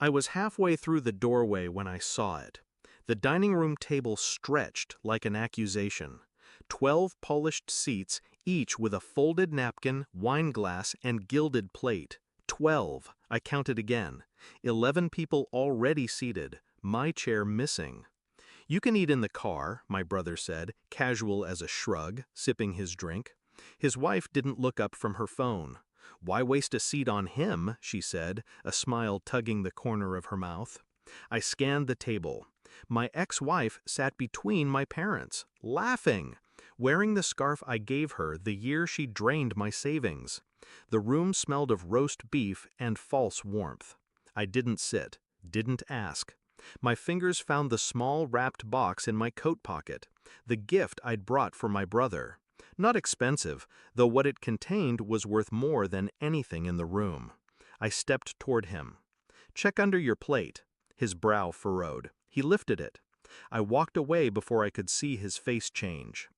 I was halfway through the doorway when I saw it. The dining room table stretched like an accusation. 12 polished seats, each with a folded napkin, wine glass, and gilded plate. 12. I counted again. 11 people already seated, my chair missing. "You can eat in the car," my brother said, casual as a shrug, sipping his drink. His wife didn't look up from her phone. "Why waste a seat on him?" she said, a smile tugging the corner of her mouth. I scanned the table. My ex-wife sat between my parents, laughing, wearing the scarf I gave her the year she drained my savings. The room smelled of roast beef and false warmth. I didn't sit, didn't ask. My fingers found the small wrapped box in my coat pocket, the gift I'd brought for my brother. Not expensive, though what it contained was worth more than anything in the room. I stepped toward him. "Check under your plate." His brow furrowed. He lifted it. I walked away before I could see his face change.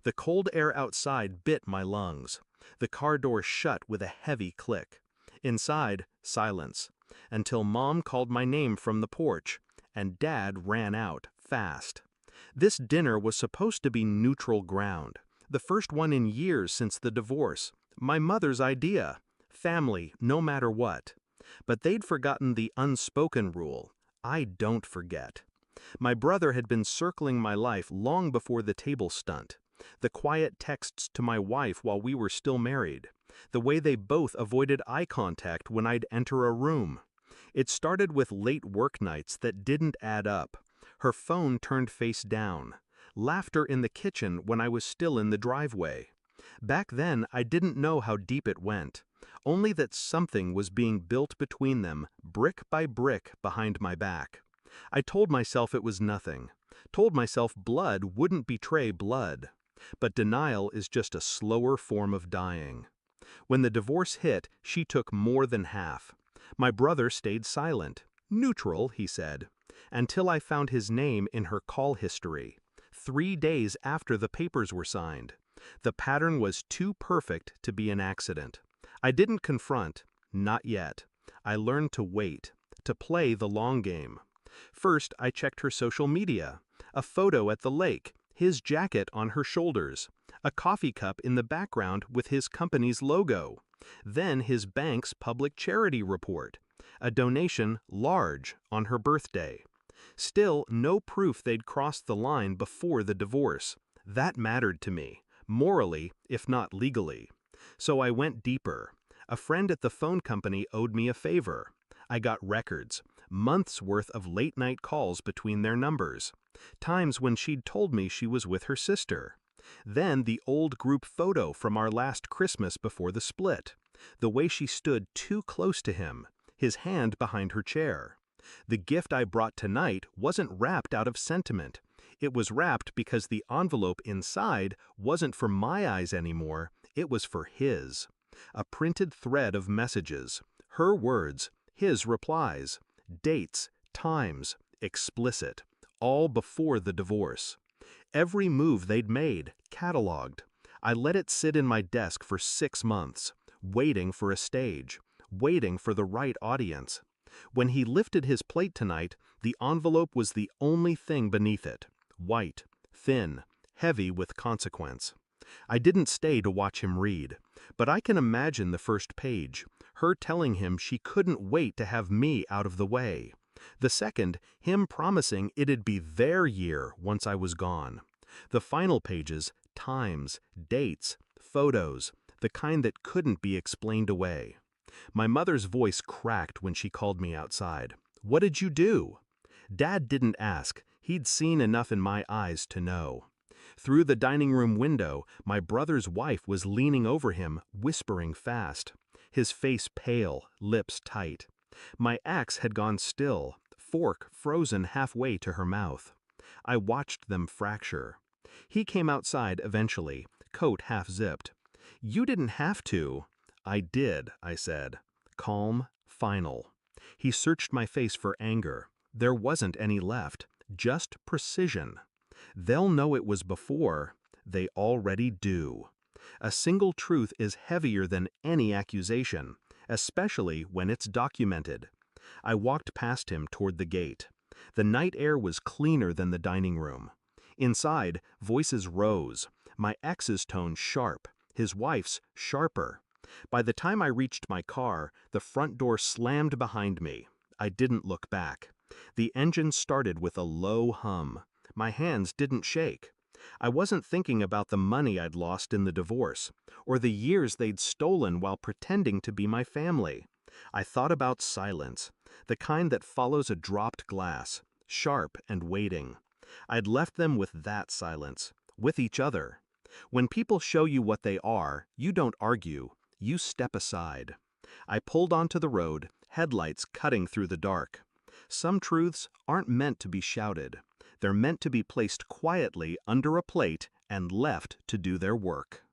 The cold air outside bit my lungs. The car door shut with a heavy click. Inside, silence, until Mom called my name from the porch, and Dad ran out, fast. This dinner was supposed to be neutral ground. The first one in years since the divorce. My mother's idea. Family, no matter what. But they'd forgotten the unspoken rule. I don't forget. My brother had been circling my life long before the table stunt. The quiet texts to my wife while we were still married. The way they both avoided eye contact when I'd enter a room. It started with late work nights that didn't add up. Her phone turned face down. Laughter in the kitchen when I was still in the driveway. Back then, I didn't know how deep it went, only that something was being built between them, brick by brick, behind my back. I told myself it was nothing, told myself blood wouldn't betray blood. But denial is just a slower form of dying. When the divorce hit, she took more than half. My brother stayed silent. Neutral, he said, until I found his name in her call history. 3 days after the papers were signed. The pattern was too perfect to be an accident. I didn't confront, not yet. I learned to wait, to play the long game. First, I checked her social media. A photo at the lake, his jacket on her shoulders, a coffee cup in the background with his company's logo. Then his bank's public charity report, a donation large on her birthday. Still, no proof they'd crossed the line before the divorce. That mattered to me, morally, if not legally. So I went deeper. A friend at the phone company owed me a favor. I got records, months' worth of late-night calls between their numbers. Times when she'd told me she was with her sister. Then the old group photo from our last Christmas before the split. The way she stood too close to him, his hand behind her chair. The gift I brought tonight wasn't wrapped out of sentiment. It was wrapped because the envelope inside wasn't for my eyes anymore, it was for his. A printed thread of messages, her words, his replies, dates, times, explicit, all before the divorce. Every move they'd made, cataloged. I let it sit in my desk for 6 months, waiting for a stage, waiting for the right audience. When he lifted his plate tonight, the envelope was the only thing beneath it. White, thin, heavy with consequence. I didn't stay to watch him read, but I can imagine the first page, her telling him she couldn't wait to have me out of the way. The second, him promising it'd be their year once I was gone. The final pages, times, dates, photos, the kind that couldn't be explained away. My mother's voice cracked when she called me outside. "What did you do?" Dad didn't ask. He'd seen enough in my eyes to know. Through the dining room window, my brother's wife was leaning over him, whispering fast. His face pale, lips tight. My axe had gone still, fork frozen halfway to her mouth. I watched them fracture. He came outside eventually, coat half-zipped. "You didn't have to." "I did," I said. Calm, final. He searched my face for anger. There wasn't any left, just precision. They'll know it was before. They already do. A single truth is heavier than any accusation, especially when it's documented. I walked past him toward the gate. The night air was cleaner than the dining room. Inside, voices rose, my ex's tone sharp, his wife's sharper. By the time I reached my car, the front door slammed behind me. I didn't look back. The engine started with a low hum. My hands didn't shake. I wasn't thinking about the money I'd lost in the divorce, or the years they'd stolen while pretending to be my family. I thought about silence, the kind that follows a dropped glass, sharp and waiting. I'd left them with that silence, with each other. When people show you what they are, you don't argue, you step aside. I pulled onto the road, headlights cutting through the dark. Some truths aren't meant to be shouted. They're meant to be placed quietly under a plate and left to do their work.